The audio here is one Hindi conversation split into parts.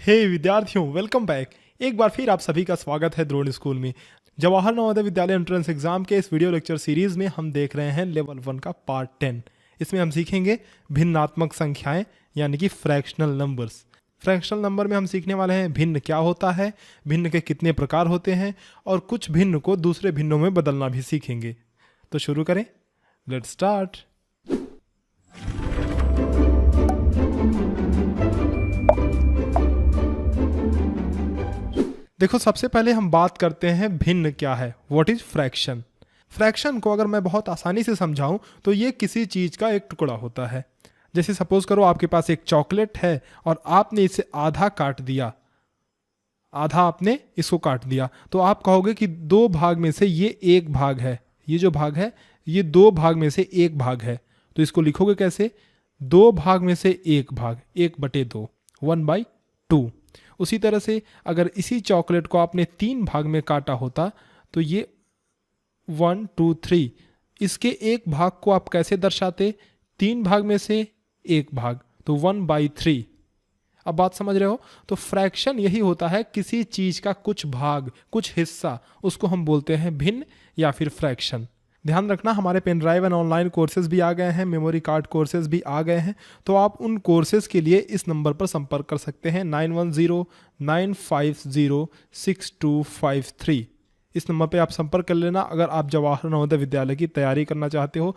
हे विद्यार्थियों, वेलकम बैक। एक बार फिर आप सभी का स्वागत है द्रोण स्कूल में। जवाहर नवोदय विद्यालय एंट्रेंस एग्जाम के इस वीडियो लेक्चर सीरीज में हम देख रहे हैं लेवल 1 का पार्ट 10। इसमें हम सीखेंगे भिन्नात्मक संख्याएं यानी कि फ्रैक्शनल नंबर्स। फ्रैक्शनल नंबर में हम सीखने वाले हैं भिन्न क्या होता है, भिन्न के कितने प्रकार होते हैं और कुछ भिन्न को दूसरे भिन्नों में बदलना भी सीखेंगे। तो शुरू करें, लेट्स स्टार्ट। देखो, सबसे पहले हम बात करते हैं भिन्न क्या है, व्हाट इज फ्रैक्शन। फ्रैक्शन को अगर मैं बहुत आसानी से समझाऊं तो ये किसी चीज का एक टुकड़ा होता है। जैसे सपोज करो आपके पास एक चॉकलेट है और आपने इसे आधा काट दिया, आधा आपने इसको काट दिया, तो आप कहोगे कि दो भाग में से ये एक भाग है, ये जो भाग है ये दो भाग में से एक भाग है। तो इसको लिखोगे कैसे? दो भाग में से एक भाग, 1/2, 1/2। उसी तरह से अगर इसी चॉकलेट को आपने 3 भाग में काटा होता तो ये 1 2 3, इसके एक भाग को आप कैसे दर्शाते? 3 भाग में से एक भाग, तो 1/3। अब बात समझ रहे हो? तो फ्रैक्शन यही होता है, किसी चीज का कुछ भाग, कुछ हिस्सा, उसको हम बोलते हैं भिन्न या फिर फ्रैक्शन। ध्यान रखना, हमारे pen drive and online courses भी आ गए हैं, मेमोरी कार्ड कोर्सेज भी आ गए हैं, तो आप उन कोर्सेज के लिए इस नंबर पर संपर्क कर सकते हैं 9109506253। इस नंबर पे आप संपर्क कर लेना अगर आप जवाहर नवोदय विद्यालय की तैयारी करना चाहते हो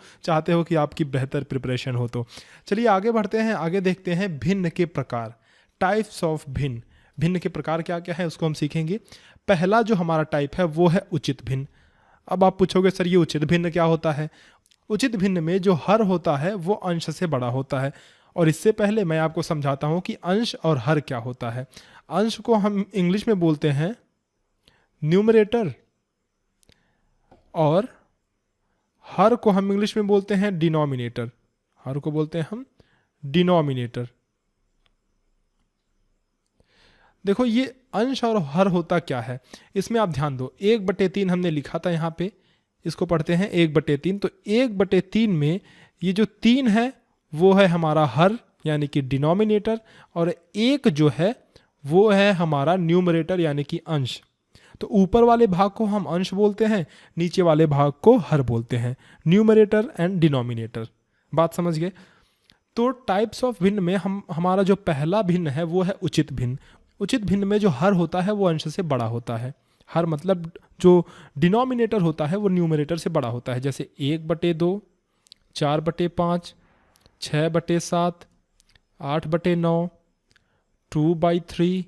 कि आपकी बेहतर प्रिपरेशन हो। तो चलिए आगे बढ़ते हैं, आगे देखते हैं भिन्न के प्रकार, टाइप्स ऑफ भिन्न। भिन्न के प्रकार क्या क्या है उसको हम सीखेंगे। पहला जो हमारा टाइप है वो है उचित भिन्न। अब आप पूछोगे सर ये उचित भिन्न क्या होता है? उचित भिन्न में जो हर होता है वो अंश से बड़ा होता है। और इससे पहले मैं आपको समझाता हूं कि अंश और हर क्या होता है। अंश को हम इंग्लिश में बोलते हैं न्यूमरेटर और हर को हम इंग्लिश में बोलते हैं डिनोमिनेटर। हर को बोलते हैं हम डिनोमिनेटर। देखो, ये अंश और हर होता क्या है इसमें आप ध्यान दो। 1/3 हमने लिखा था यहाँ पे, इसको पढ़ते हैं 1/3। तो 1/3 में ये जो 3 है वो है हमारा हर यानी कि डिनोमिनेटर, और एक जो है वो है हमारा न्यूमरेटर यानी कि अंश। तो ऊपर वाले भाग को हम अंश बोलते हैं, नीचे वाले भाग को हर बोलते हैं, न्यूमरेटर एंड डिनोमिनेटर। बात समझ गए? तो टाइप्स ऑफ भिन्न में हमारा जो पहला भिन्न है वो है उचित भिन्न। उचित भिन्न में जो हर होता है वो अंश से बड़ा होता है। हर मतलब जो डिनोमिनेटर होता है वो न्यूमरेटर से बड़ा होता है। जैसे 1/2, 4/5, 6/7, 8/9, 2/3,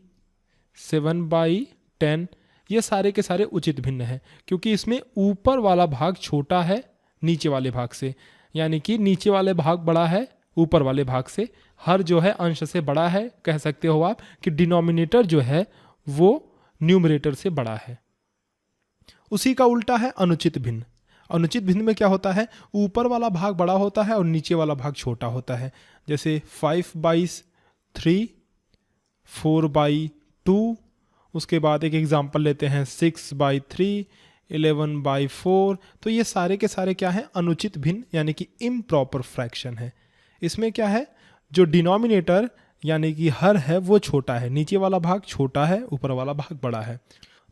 7/10, ये सारे के सारे उचित भिन्न हैं, क्योंकि इसमें ऊपर वाला भाग छोटा है नीचे वाले भाग से, यानी कि नीचे वाले भाग बड़ा है ऊपर वाले भाग से। हर जो है अंश से बड़ा है, कह सकते हो आप कि डिनोमिनेटर जो है वो न्यूमरेटर से बड़ा है। उसी का उल्टा है अनुचित भिन्न। अनुचित भिन्न में क्या होता है? ऊपर वाला भाग बड़ा होता है और नीचे वाला भाग छोटा होता है। जैसे 5/3, 4/2, उसके बाद एक एग्जाम्पल लेते हैं 6/3, 11/4। तो ये सारे के सारे क्या है? अनुचित भिन्न यानी कि इम्प्रॉपर फ्रैक्शन है। इसमें क्या है? जो डिनोमिनेटर यानी कि हर है वो छोटा है, नीचे वाला भाग छोटा है, ऊपर वाला भाग बड़ा है।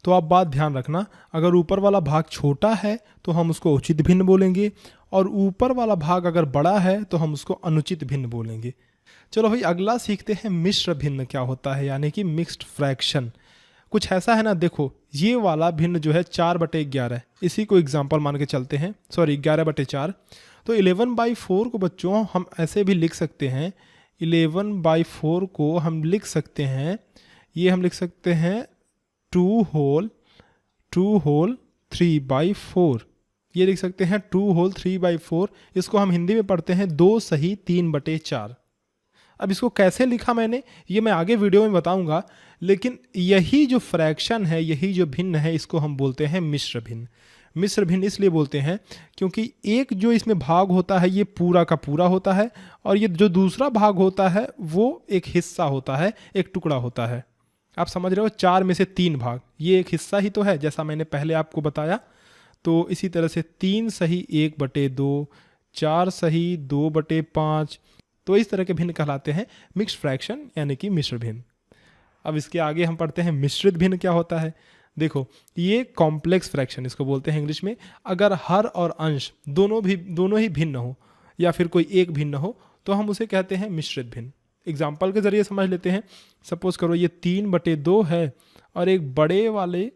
तो आप बात ध्यान रखना, अगर ऊपर वाला भाग छोटा है तो हम उसको उचित भिन्न बोलेंगे, और ऊपर वाला भाग अगर बड़ा है तो हम उसको अनुचित भिन्न बोलेंगे। चलो भाई, अगला सीखते हैं मिश्र भिन्न क्या होता है, यानी कि मिक्स्ड फ्रैक्शन। कुछ ऐसा है ना, देखो ये वाला भिन्न जो है 4/11, इसी को एग्जाम्पल मान के चलते हैं, सॉरी 11/4। तो 11/4 को बच्चों हम ऐसे भी लिख सकते हैं, 11/4 को हम लिख सकते हैं, ये हम लिख सकते हैं 2 होल 3/4। ये लिख सकते हैं 2 होल 3/4। इसको हम हिंदी में पढ़ते हैं 2 सही 3/4। अब इसको कैसे लिखा मैंने ये मैं आगे वीडियो में बताऊंगा, लेकिन यही जो फ्रैक्शन है, यही जो भिन्न है, इसको हम बोलते हैं मिश्र भिन्न। मिश्र भिन्न इसलिए बोलते हैं क्योंकि एक जो इसमें भाग होता है ये पूरा का पूरा होता है, और ये जो दूसरा भाग होता है वो एक हिस्सा होता है, एक टुकड़ा होता है। आप समझ रहे हो? 4 में से 3 भाग, ये एक हिस्सा ही तो है, जैसा मैंने पहले आपको बताया। तो इसी तरह से 3 सही 1/2, 4 सही 2/5। तो इस तरह के भिन्न कहलाते हैं मिक्स्ड फ्रैक्शन यानी कि मिश्र भिन्न। अब इसके आगे हम पढ़ते हैं मिश्रित भिन्न क्या होता है। देखो ये कॉम्प्लेक्स फ्रैक्शन इसको बोलते हैं इंग्लिश में। अगर हर और अंश दोनों ही भिन्न हो या फिर कोई एक भिन्न हो तो हम उसे कहते हैं मिश्रित भिन्न। एग्जाम्पल के जरिए समझ लेते हैं। सपोज करो ये 3/2 है और एक बड़े वाले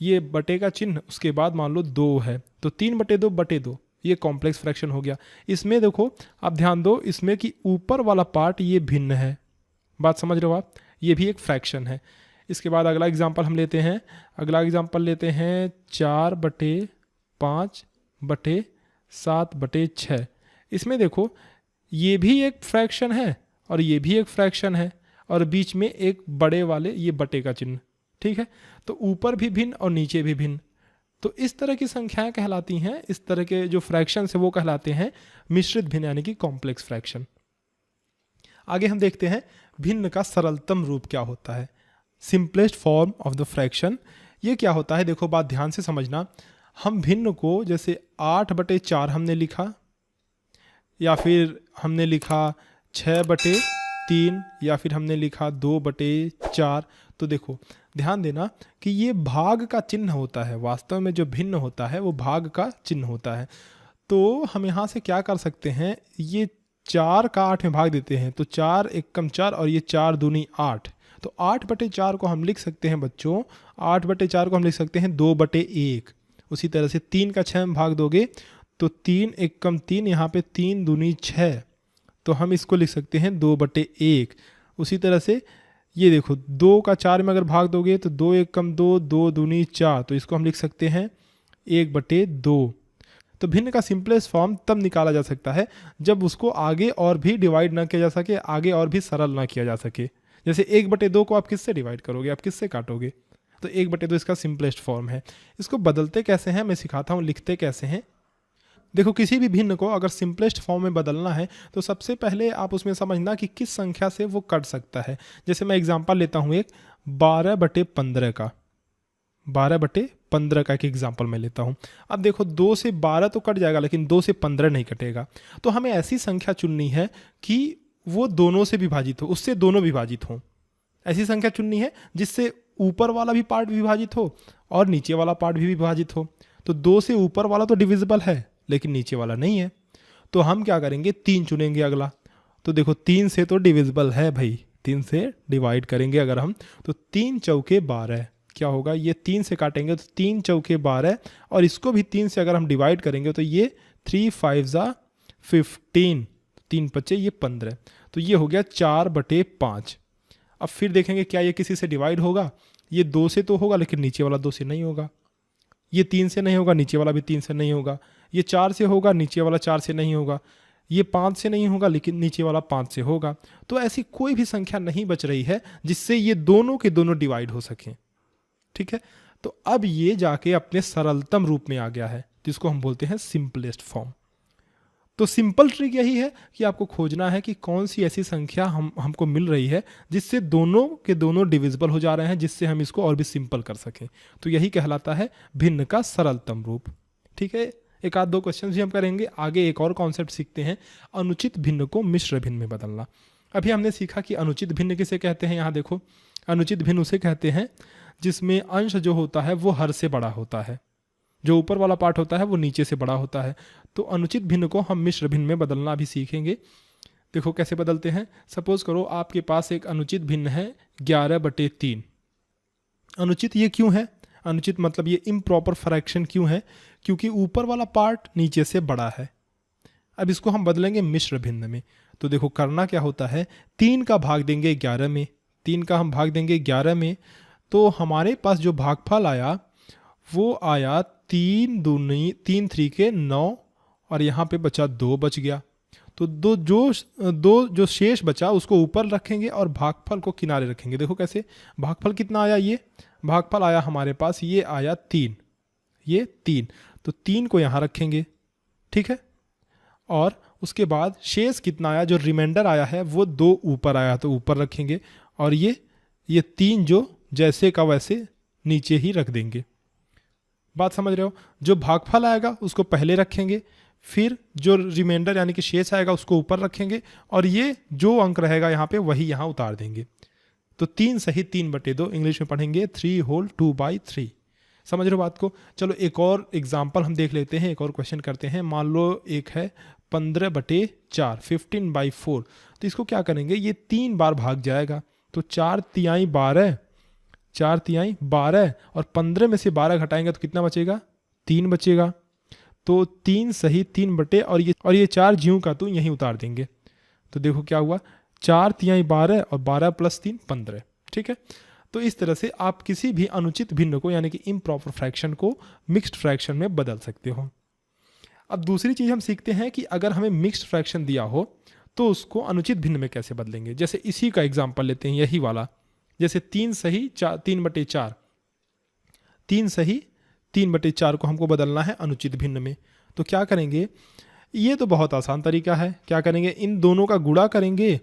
ये बटे का चिन्ह उसके बाद मान लो 2 है, तो 3/2/2 ये कॉम्प्लेक्स फ्रैक्शन हो गया। इसमें देखो आप ध्यान दो, इसमें कि ऊपर वाला पार्ट ये भिन्न है, बात समझ रहे हो आप, ये भी एक फ्रैक्शन है। इसके बाद अगला एग्जाम्पल हम लेते हैं, 4/5/7/6। इसमें देखो ये भी एक फ्रैक्शन है और ये भी एक फ्रैक्शन है और बीच में एक बड़े वाले ये बटे का चिन्ह, ठीक है। तो ऊपर भी भिन्न और नीचे भी भिन्न, तो इस तरह की संख्याएं कहलाती हैं, इस तरह के जो फ्रैक्शन है वो कहलाते हैं मिश्रित भिन्न यानी कि कॉम्प्लेक्स फ्रैक्शन। आगे हम देखते हैं भिन्न का सरलतम रूप क्या होता है, simplest form of the fraction. ये क्या होता है, देखो बात ध्यान से समझना। हम भिन्न को जैसे 8/4 हमने लिखा, या फिर हमने लिखा 6/3, या फिर हमने लिखा 2/4। तो देखो ध्यान देना कि ये भाग का चिन्ह होता है, वास्तव में जो भिन्न होता है वो भाग का चिन्ह होता है। तो हम यहाँ से क्या कर सकते हैं, ये 4 का 8 में भाग देते हैं, तो 4 एकम 4 और ये 4 दूनी 8, तो 8/4 को हम लिख सकते हैं बच्चों, 8/4 को हम लिख सकते हैं 2/1। उसी तरह से 3 का 6 में भाग दोगे तो 3 एकम 3, यहाँ पे 3 दूनी 6, तो हम इसको लिख सकते हैं 2/1। उसी तरह से ये देखो 2 का 4 में अगर भाग दोगे तो 2 एकम 2, 2 दूनी 4, तो इसको हम लिख सकते हैं 1/2। तो भिन्न का सिंपलेस्ट फॉर्म तब निकाला जा सकता है जब उसको आगे और भी डिवाइड ना किया जा सके, आगे और भी सरल ना किया जा सके। जैसे 1/2 को आप किससे डिवाइड करोगे, आप किससे काटोगे, तो 1/2 इसका सिंपलेस्ट फॉर्म है। इसको बदलते कैसे हैं मैं सिखाता हूँ, लिखते कैसे हैं। देखो किसी भी भिन्न को अगर सिंपलेस्ट फॉर्म में बदलना है तो सबसे पहले आप उसमें समझना कि किस संख्या से वो कट सकता है। जैसे मैं एग्जांपल लेता हूँ एक 12/15 का, 12/15 का एक एग्जांपल मैं लेता हूँ। अब देखो 2 से 12 तो कट जाएगा लेकिन 2 से 15 नहीं कटेगा। तो हमें ऐसी संख्या चुननी है कि वो दोनों से विभाजित हो, उससे दोनों विभाजित हों। ऐसी संख्या चुननी है जिससे ऊपर वाला भी पार्ट विभाजित हो और नीचे वाला पार्ट भी विभाजित हो। तो 2 से ऊपर वाला तो डिविजिबल है लेकिन नीचे वाला नहीं है, तो हम क्या करेंगे, 3 चुनेंगे अगला। तो देखो 3 से तो डिविजिबल है भाई, 3 से डिवाइड करेंगे अगर हम, तो 3 चौके 12 क्या होगा, ये 3 से काटेंगे तो 3 चौके 12, और इसको भी 3 से अगर हम डिवाइड करेंगे तो ये 3 5 15, 3 5 ये 15, तो ये हो गया 4/5। अब फिर देखेंगे क्या ये किसी से डिवाइड होगा, ये 2 से तो होगा लेकिन नीचे वाला 2 से नहीं होगा, ये 3 से नहीं होगा, नीचे वाला भी 3 से नहीं होगा, ये 4 से होगा, नीचे वाला 4 से नहीं होगा, ये 5 से नहीं होगा लेकिन नीचे वाला 5 से होगा। तो ऐसी कोई भी संख्या नहीं बच रही है जिससे ये दोनों के दोनों डिवाइड हो सकें, ठीक है। तो अब ये जाके अपने सरलतम रूप में आ गया है जिसको हम बोलते हैं सिंपलेस्ट फॉर्म। तो सिंपल ट्रिक यही है कि आपको खोजना है कि कौन सी ऐसी संख्या हमको मिल रही है जिससे दोनों के दोनों डिविजिबल हो जा रहे हैं, जिससे हम इसको और भी सिंपल कर सकें। तो यही कहलाता है भिन्न का सरलतम रूप, ठीक है। एक आध दो क्वेश्चन भी हम करेंगे। आगे एक और कॉन्सेप्ट सीखते हैं, अनुचित भिन्न को मिश्र भिन्न में बदलना। अभी हमने सीखा कि अनुचित भिन्न किसे कहते हैं। यहाँ देखो अनुचित भिन्न उसे कहते हैं जिसमें अंश जो होता है वो हर से बड़ा होता है, जो ऊपर वाला पार्ट होता है वो नीचे से बड़ा होता है। तो अनुचित भिन्न को हम मिश्र भिन्न में बदलना भी सीखेंगे। देखो कैसे बदलते हैं। सपोज करो आपके पास एक अनुचित भिन्न है 11/3। अनुचित ये क्यों है, अनुचित मतलब ये इम्प्रॉपर फ्रैक्शन क्यों है, क्योंकि ऊपर वाला पार्ट नीचे से बड़ा है। अब इसको हम बदलेंगे मिश्र भिन्न में। तो देखो करना क्या होता है, 3 का भाग देंगे 11 में, 3 का हम भाग देंगे 11 में, तो हमारे पास जो भागफल आया वो आया 3 3 के 9, और यहाँ पे बचा 2 बच गया। तो दो जो शेष बचा उसको ऊपर रखेंगे और भागफल को किनारे रखेंगे। देखो कैसे, भागफल कितना आया, ये भागफल आया हमारे पास, ये आया 3, ये 3, तो 3 को यहाँ रखेंगे, ठीक है। और उसके बाद शेष कितना आया, जो रिमाइंडर आया है वो 2 ऊपर आया तो ऊपर रखेंगे, और ये 3 जो जैसे का वैसे नीचे ही रख देंगे। बात समझ रहे हो। जो भागफल आएगा उसको पहले रखेंगे, फिर जो रिमाइंडर यानी कि शेष आएगा उसको ऊपर रखेंगे, और ये जो अंक रहेगा यहाँ पे वही यहाँ उतार देंगे। तो 3 सही 3/2, इंग्लिश में पढ़ेंगे 3 होल 2/3। समझ रहे हो बात को। चलो एक और एग्जाम्पल हम देख लेते हैं, एक और क्वेश्चन करते हैं। मान लो एक है 15/4, 15/4। तो इसको क्या करेंगे, ये 3 बार भाग जाएगा, तो 4 तिहाई 12, 4 तिहाई 12 और 15 में से 12 घटाएंगे तो कितना बचेगा, 3 बचेगा। तो 3 सही 3 और ये 4 ज्यों का तो यहीं उतार देंगे। तो देखो क्या हुआ, 4 तिहाई 12 और 12 + 3 15। ठीक है, तो इस तरह से आप किसी भी अनुचित भिन्न को यानी कि इम्प्रॉपर फ्रैक्शन को मिक्स्ड फ्रैक्शन में बदल सकते हो। अब दूसरी चीज़ हम सीखते हैं कि अगर हमें मिक्स्ड फ्रैक्शन दिया हो तो उसको अनुचित भिन्न में कैसे बदलेंगे। जैसे इसी का एग्जाम्पल लेते हैं, यही वाला, जैसे 3 सही 3/4, 3 सही 3/4 को हमको बदलना है अनुचित भिन्न में। तो क्या करेंगे, ये तो बहुत आसान तरीका है। क्या करेंगे, इन दोनों का गुणा करेंगे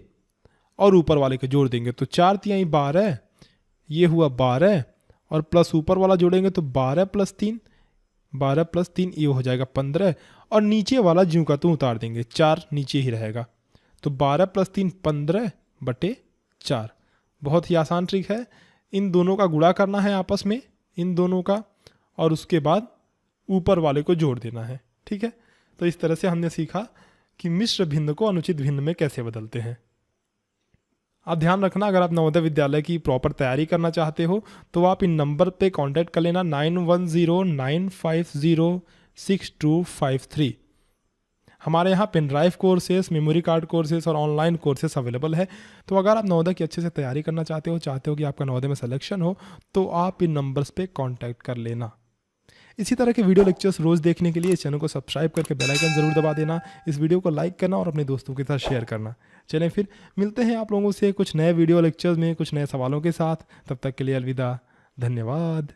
और ऊपर वाले को जोड़ देंगे। तो 4 तिहाई 12, ये हुआ 12 और प्लस ऊपर वाला जोड़ेंगे तो 12 + 3, 12 + 3 ये हो जाएगा 15 और नीचे वाला ज्यों का त्यों उतार देंगे, 4 नीचे ही रहेगा। तो 12 + 3 15/4। बहुत ही आसान ट्रिक है। इन दोनों का गुणा करना है आपस में, इन दोनों का, और उसके बाद ऊपर वाले को जोड़ देना है। ठीक है, तो इस तरह से हमने सीखा कि मिश्र भिन्न को अनुचित भिन्न में कैसे बदलते हैं। आप ध्यान रखना, अगर आप नवोदय विद्यालय की प्रॉपर तैयारी करना चाहते हो तो आप इन नंबर पे कांटेक्ट कर लेना, 9109506253। हमारे यहाँ pen drive courses, memory card courses और ऑनलाइन कोर्सेस अवेलेबल है। तो अगर आप नवोदय की अच्छे से तैयारी करना चाहते हो कि आपका नवोदय में सिलेक्शन हो, तो आप इन नंबर्स पे कांटेक्ट कर लेना। इसी तरह के वीडियो लेक्चर्स रोज़ देखने के लिए इस चैनल को सब्सक्राइब करके बेल आइकन ज़रूर दबा देना। इस वीडियो को लाइक करना और अपने दोस्तों के साथ शेयर करना। चलें फिर मिलते हैं आप लोगों से कुछ नए वीडियो लेक्चर्स में कुछ नए सवालों के साथ। तब तक के लिए अलविदा, धन्यवाद।